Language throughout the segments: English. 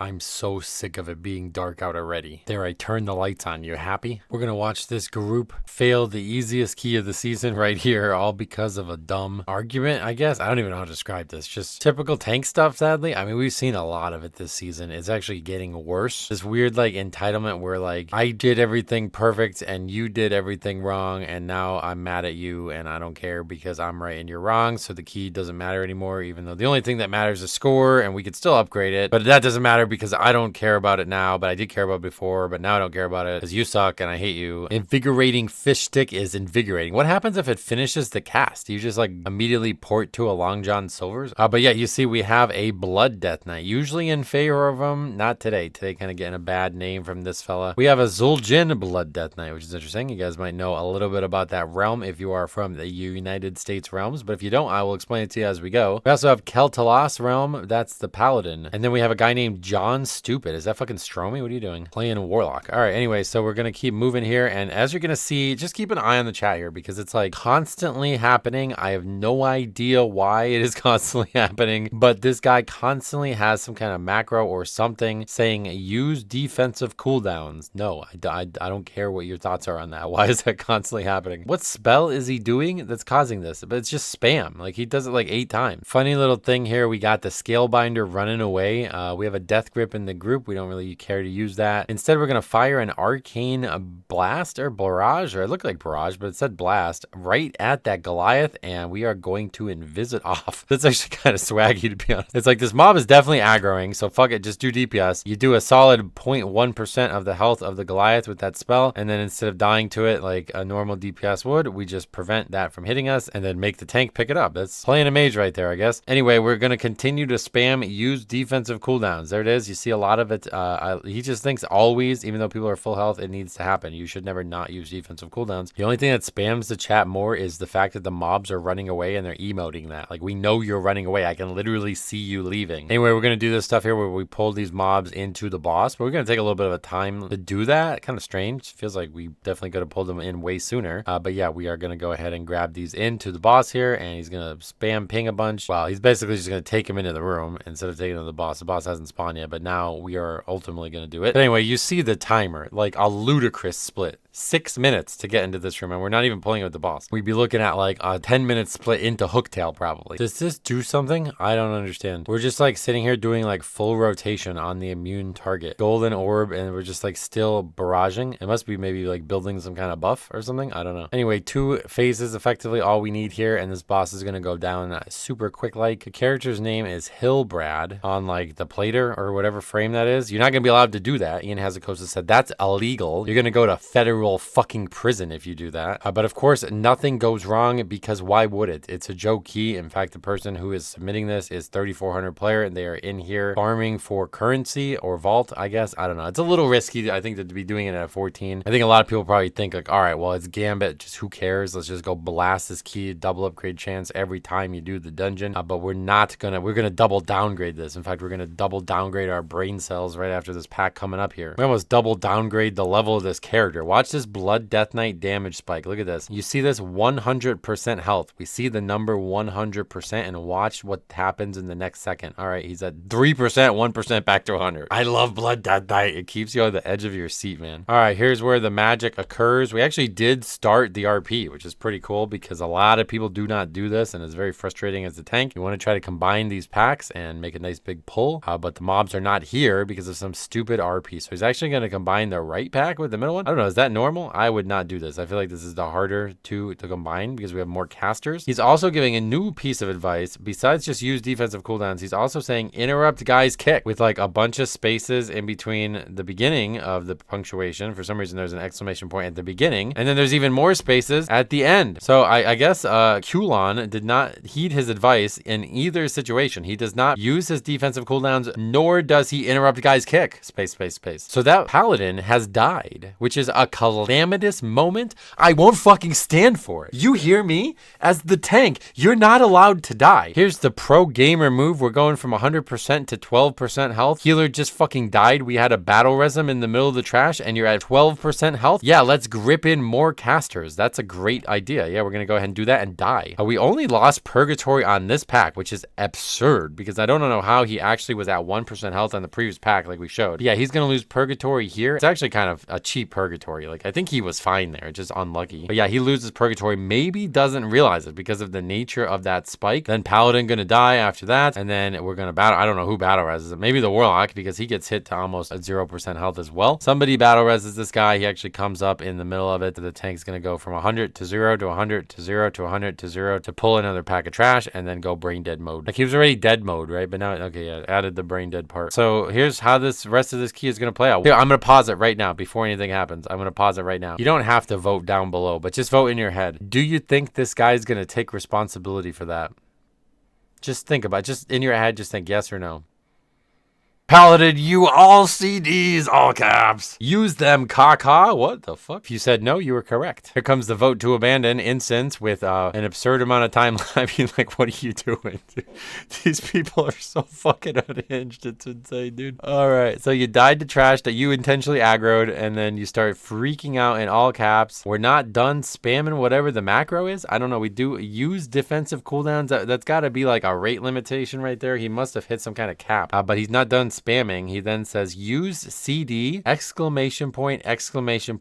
I'm so sick of it being dark out already. There, I turned the lights on. You happy? We're gonna watch this group fail the easiest key of the season right here, all because of a dumb argument, I guess. I don't even know how to describe this. Just typical tank stuff, sadly. I mean, we've seen a lot of it this season. It's actually getting worse. This weird, like, entitlement where, like, I did everything perfect and you did everything wrong, and now I'm mad at you and I don't care because I'm right and you're wrong, so the key doesn't matter anymore, even though the only thing that matters is score, and we could still upgrade it. But that doesn't matter because I don't care about it now, but I did care about it before, but now I don't care about it because you suck and I hate you. Invigorating fish stick is invigorating. What happens if it finishes the cast? Do you just like immediately port to a Long John Silver's? But yeah, you see we have a Blood Death Knight, usually in favor of them. Not today. Today kind of getting a bad name from this fella. We have a Zul'jin Blood Death Knight, which is interesting. You guys might know a little bit about that realm if you are from the United States realms, but if you don't, I will explain it to you as we go. We also have Keltalos realm. That's the Paladin. And then we have a guy named John Stupid. Is that fucking Stromy? What are you doing? Playing Warlock. All right, anyway, so we're gonna keep moving here, and as you're gonna see, just keep an eye on the chat here because it's like constantly happening. I have no idea why it is constantly happening, but this guy constantly has some kind of macro or something saying use defensive cooldowns. No, I don't care what your thoughts are on that. Why is that constantly happening? What spell is he doing that's causing this? But it's just spam. Like, he does it like 8 times. Funny little thing here. We got the Scale Binder running away. We have a Death Grip in the group. We don't really care to use that. Instead, we're going to fire an Arcane Blast or Barrage, or it looked like Barrage, but it said Blast, right at that Goliath, and we are going to invis it off. That's actually kind of swaggy, to be honest. It's like this mob is definitely aggroing, so fuck it, just do DPS. You do a solid 0.1% of the health of the Goliath with that spell, and then instead of dying to it like a normal DPS would, we just prevent that from hitting us, and then make the tank pick it up. That's playing a mage right there, I guess. Anyway, we're going to continue to spam use defensive cooldowns. There it is. You see a lot of it. He just thinks always, even though people are full health, it needs to happen. You should never not use defensive cooldowns. The only thing that spams the chat more is the fact that the mobs are running away and they're emoting that. Like, we know you're running away. I can literally see you leaving. Anyway, we're going to do this stuff here where we pull these mobs into the boss, but we're going to take a little bit of a time to do that. Kind of strange. Feels like we definitely could have pulled them in way sooner. But yeah, we are going to go ahead and grab these into the boss here, and he's going to spam ping a bunch. Well, he's basically just going to take him into the room instead of taking him to the boss. The boss hasn't spawned yet, but now we are ultimately going to do it. But anyway, you see the timer, like a ludicrous split. 6 minutes to get into this room, and we're not even pulling with the boss. We'd be looking at like a 10-minute split into Hooktail probably. Does this do something? I don't understand. We're just like sitting here doing like full rotation on the immune target. Golden orb, and we're just like still barraging. It must be maybe like building some kind of buff or something. I don't know. Anyway, 2 phases effectively all we need here, and this boss is gonna go down super quick. Like, the character's name is Hillbrad on like the plater or whatever frame that is. You're not gonna be allowed to do that. Ian Hazakosa said that's illegal. You're gonna go to federal fucking prison if you do that. But of course, nothing goes wrong because why would it? It's a joke key. In fact, the person who is submitting this is 3400 player, and they are in here farming for currency or vault, I guess. I don't know. It's a little risky, I think, to be doing it at 14. I think a lot of people probably think like, all right, well, it's Gambit. Just who cares? Let's just go blast this key, double upgrade chance every time you do the dungeon. But we're not gonna, we're gonna double downgrade this. In fact, we're gonna double downgrade our brain cells right after this pack coming up here. We almost double downgrade the level of this character. Watch this Blood Death Knight damage spike. Look at this. You see this 100% health. We see the number 100%, and watch what happens in the next second. All right, he's at 3%, 1% back to 100. I love Blood Death Knight. It keeps you on the edge of your seat, man. All right, here's where the magic occurs. We actually did start the RP, which is pretty cool because a lot of people do not do this, and it's very frustrating as a tank. You want to try to combine these packs and make a nice big pull, but the mobs are not here because of some stupid RP. So he's actually going to combine the right pack with the middle one. I don't know. Is that normal? I would not do this. I feel like this is the harder to combine because we have more casters. He's also giving a new piece of advice. Besides just use defensive cooldowns, he's also saying interrupt guys kick with like a bunch of spaces in between the beginning of the punctuation. For some reason, there's an exclamation point at the beginning, and then there's even more spaces at the end. So I guess Kulon did not heed his advice in either situation. He does not use his defensive cooldowns, nor does he interrupt guys kick. Space, space, space. So that Paladin has died, which is a calamitous moment. I won't fucking stand for it. You hear me? As the tank, you're not allowed to die. Here's the pro gamer move. We're going from 100% to 12% health. Healer just fucking died. We had a battle resin in the middle of the trash, and you're at 12% health. Yeah, let's grip in more casters. That's a great idea. Yeah, we're gonna go ahead and do that and die. We only lost Purgatory on this pack, which is absurd because I don't know how he actually was at 1% 0% health on the previous pack like we showed. But yeah, he's going to lose Purgatory here. It's actually kind of a cheap Purgatory. Like, I think he was fine there, just unlucky. But yeah, he loses Purgatory, maybe doesn't realize it because of the nature of that spike. Then Paladin going to die after that, and then we're going to battle. I don't know who battle reses it. Maybe the Warlock, because he gets hit to almost 0% health as well. Somebody battle reses this guy. He actually comes up in the middle of it. The tank's going to go from 100 to 0 to 100 to 0 to 100 to 0 to pull another pack of trash and then go brain dead mode. Like, he was already dead mode, right? But now, okay, yeah, added the brain dead part. So here's how this rest of this key is going to play out. Here, I'm going to pause it right now before anything happens. I'm going to pause it right now. You don't have to vote down below, but just vote in your head. Do you think this guy's going to take responsibility for that? Just think about it. Just in your head, just think yes or no. Paladin, you all CDs, all caps. Use them, caca. What the fuck? If you said no, you were correct. Here comes the vote to abandon instance with an absurd amount of time. I mean, like, what are you doing? These people are so fucking unhinged. It's insane, dude. All right. So you died to trash that you intentionally aggroed, and then you start freaking out in all caps. We're not done spamming whatever the macro is. I don't know. We do use defensive cooldowns. That's got to be like a rate limitation right there. He must have hit some kind of cap, but he's not done spamming. He then says use CD exclamation point at exclamation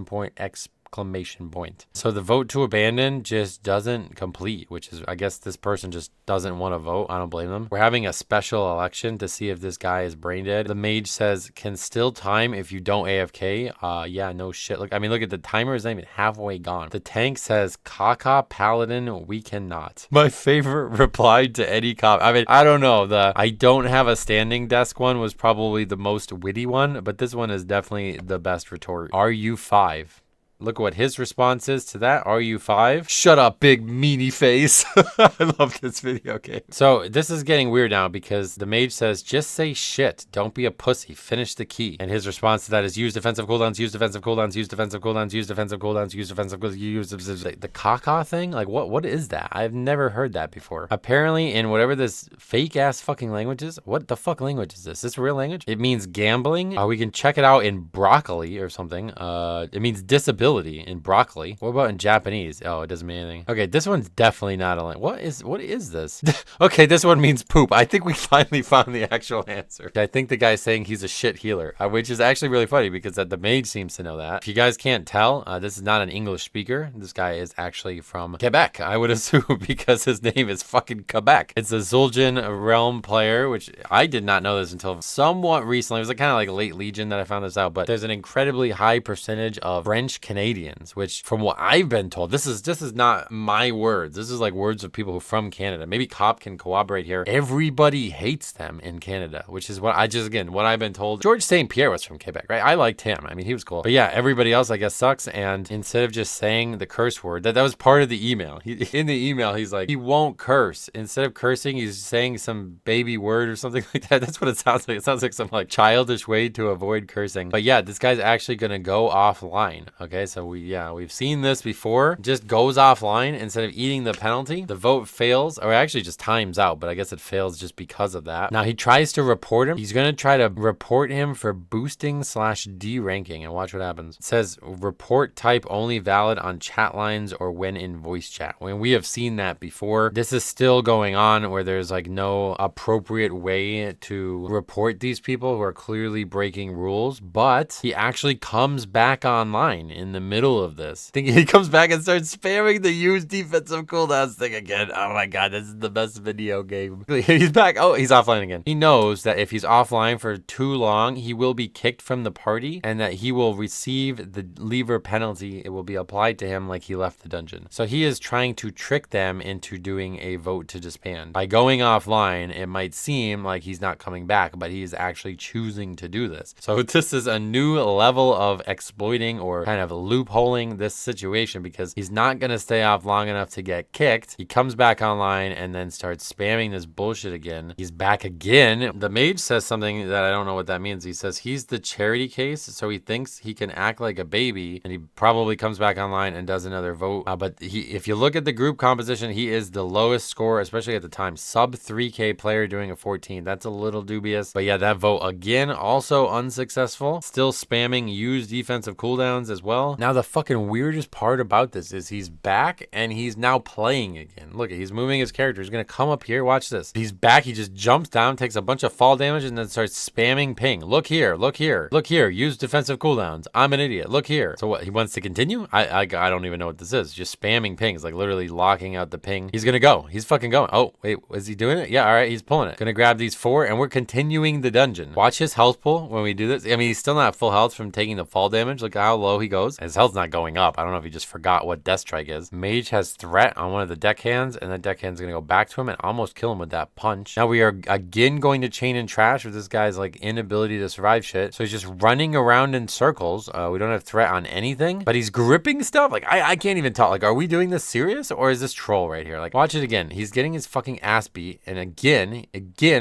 point. So the vote to abandon just doesn't complete, which is, I guess this person just doesn't want to vote. I don't blame them. We're having a special election to see if this guy is brain dead. The mage says can still time if you don't AFK. Yeah, no shit. Look, I mean, look at the timer is not even halfway gone. The tank says caca paladin, we cannot. My favorite reply to any cop. I mean, I don't know. The I don't have a standing desk one was probably the most witty one, but this one is definitely the best retort. Are you 5? Look what his response is to that. Are you 5? Shut up, big meanie face. I love this video game. So this is getting weird now because the mage says, just say shit. Don't be a pussy. Finish the key. And his response to that is use defensive cooldowns, use defensive cooldowns, use defensive cooldowns, use defensive cooldowns, use defensive cooldowns, use the caca thing. Like, what is that? I've never heard that before. Apparently in whatever this fake ass fucking language is. What the fuck language is this? Is this a real language? It means gambling. We can check it out in broccoli or something. It means disability in broccoli. What about in Japanese? Oh, it doesn't mean anything. Okay, this one's definitely not a language. What is this? Okay, this one means poop. I think we finally found the actual answer. I think the guy's saying he's a shit healer, which is actually really funny because the mage seems to know that. If you guys can't tell, this is not an English speaker. This guy is actually from Quebec, I would assume, because his name is fucking Quebec. It's a Zul'jin realm player, which I did not know this until somewhat recently. It was like kind of like late Legion that I found this out, but there's an incredibly high percentage of French Canadians, which from what I've been told, this is not my words. This is like words of people who are from Canada. Maybe Cop can corroborate here. Everybody hates them in Canada, which is what what I've been told. George St. Pierre was from Quebec, right? I liked him. I mean, he was cool. But yeah, everybody else, I guess, sucks. And instead of just saying the curse word, that was part of the email. In the email, he's like, he won't curse. Instead of cursing, he's saying some baby word or something like that. That's what it sounds like. It sounds like some like childish way to avoid cursing. But yeah, this guy's actually going to go offline. Okay, so we've seen this before. Just goes offline instead of eating the penalty. The vote fails, or actually just times out, but I guess it fails just because of that. Now he tries to report him. He's going to try to report him for boosting / de-ranking, and watch what happens. It says report type only valid on chat lines or when in voice chat. When we have seen that before, this is still going on where there's like no appropriate way to report these people who are clearly breaking rules, but he actually comes back online in the middle of this. I think he comes back and starts spamming the use defensive cooldowns thing again. Oh my god, this is the best video game. He's back. Oh, he's offline again. He knows that if he's offline for too long, he will be kicked from the party and that he will receive the lever penalty. It will be applied to him like he left the dungeon. So he is trying to trick them into doing a vote to disband. By going offline, it might seem like he's not coming back, but he is actually choosing to do this. So this is a new level of exploiting or kind of loopholing this situation because he's not going to stay off long enough to get kicked. He comes back online and then starts spamming this bullshit again. He's back again. The mage says something that I don't know what that means. He says he's the charity case, so he thinks he can act like a baby, and he probably comes back online and does another vote. But if you look at the group composition, he is the lowest score, especially at the time. Sub 3K player doing a 14. That's a little dubious. But yeah, that vote again, also unsuccessful. Still spamming use defensive cooldowns as well. hell? Now the fucking weirdest part about this is he's back and he's now playing again. Look, he's moving his character. He's gonna come up here. Watch this. He's back. He just jumps down, takes a bunch of fall damage, and then starts spamming ping. Look here. Look here. Look here. Use defensive cooldowns. I'm an idiot. Look here. So what? He wants to continue? I don't even know what this is. Just spamming pings, like literally locking out the ping. He's gonna go. He's fucking going. Oh wait, is he doing it? Yeah. All right. He's pulling it. Gonna grab these 4, and we're continuing the dungeon. Watch his health pool when we do this. I mean, he's still not full health from taking the fall damage. Look how low he goes. His health's not going up. I don't know if he just forgot what Death Strike is. Mage has threat on one of the deckhands, and that deckhand's gonna go back to him and almost kill him with that punch. Now we are again going to chain and trash with this guy's like inability to survive shit. So he's just running around in circles. We don't have threat on anything, but he's gripping stuff. Like I can't even talk. Like, are we doing this serious or is this troll right here? Like, watch it again. He's getting his fucking ass beat, and again,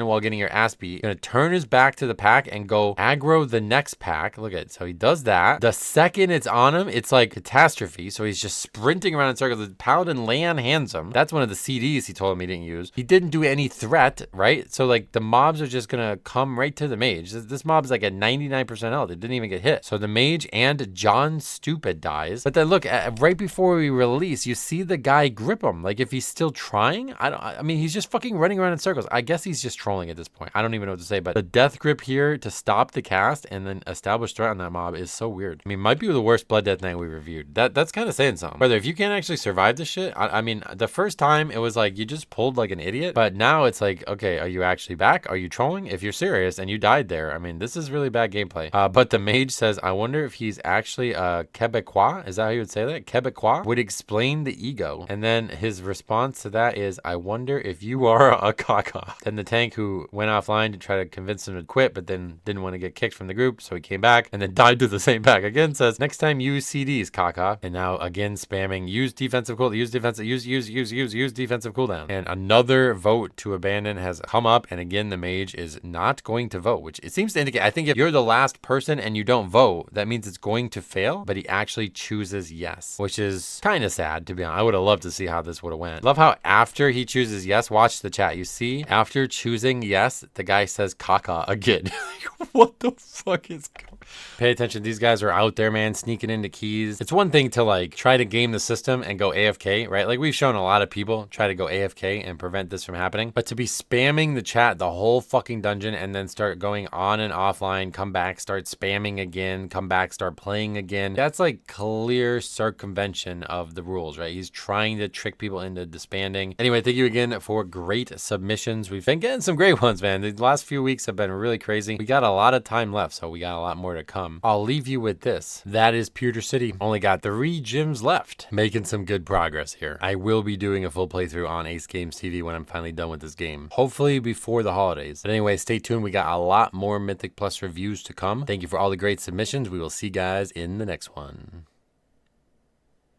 while getting your ass beat, gonna turn his back to the pack and go aggro the next pack. Look at it. So he does that. The second it's on him, it's like catastrophe. So he's just sprinting around in circles. The paladin land hands him. That's one of the CDs he told him he didn't use. He didn't do any threat, right? So like the mobs are just gonna come right to the mage. This mob's like at 99% health. It didn't even get hit. So the mage and John Stupid dies. But then look, right before we release, you see the guy grip him. Like if he's still trying, I mean, he's just fucking running around in circles. I guess he's just trolling at this point. I don't even know what to say, but the death grip here to stop the cast and then establish threat on that mob is so weird. I mean, might be the worst Blood Death Knight we reviewed. That's kind of saying something. Brother, if you can't actually survive this shit, I mean, the first time it was like you just pulled like an idiot, but now it's like, okay, are you actually back? Are you trolling? If you're serious and you died there, I mean, this is really bad gameplay. But the mage says, I wonder if he's actually Québécois. Is that how you would say that? Québécois would explain the ego. And then his response to that is, I wonder if you are a caca. Then the tank who went offline to try to convince him to quit, but then didn't want to get kicked from the group, so he came back and then died to the same pack again, says, next time use CDs, caca. And now again spamming, use defensive cooldown, use defensive cooldown. And another vote to abandon has come up, and again the mage is not going to vote, which it seems to indicate, I think if you're the last person and you don't vote, that means it's going to fail, but he actually chooses yes, which is kind of sad, to be honest. I would have loved to see how this would have went. Love how after he chooses yes, watch the chat, you see, after choosing yes, the guy says caca again. What the fuck is going on? Pay attention. These guys are out there, man, sneaking into keys. It's one thing to like try to game the system and go AFK, right? Like we've shown a lot of people try to go AFK and prevent this from happening, but to be spamming the chat the whole fucking dungeon and then start going on and offline, come back, start spamming again, come back, start playing again. That's like clear circumvention of the rules, right? He's trying to trick people into disbanding. Anyway, thank you again for great submissions. We've been getting some great ones, man. The last few weeks have been really crazy. We got a lot of time left, so we got a lot more to come. I'll leave you with this. That is Pewter City. Only got 3 gyms left. Making some good progress here. I will be doing a full playthrough on Ace Games TV when I'm finally done with this game. Hopefully before the holidays. But anyway, stay tuned. We got a lot more Mythic Plus reviews to come. Thank you for all the great submissions. We will see you guys in the next one.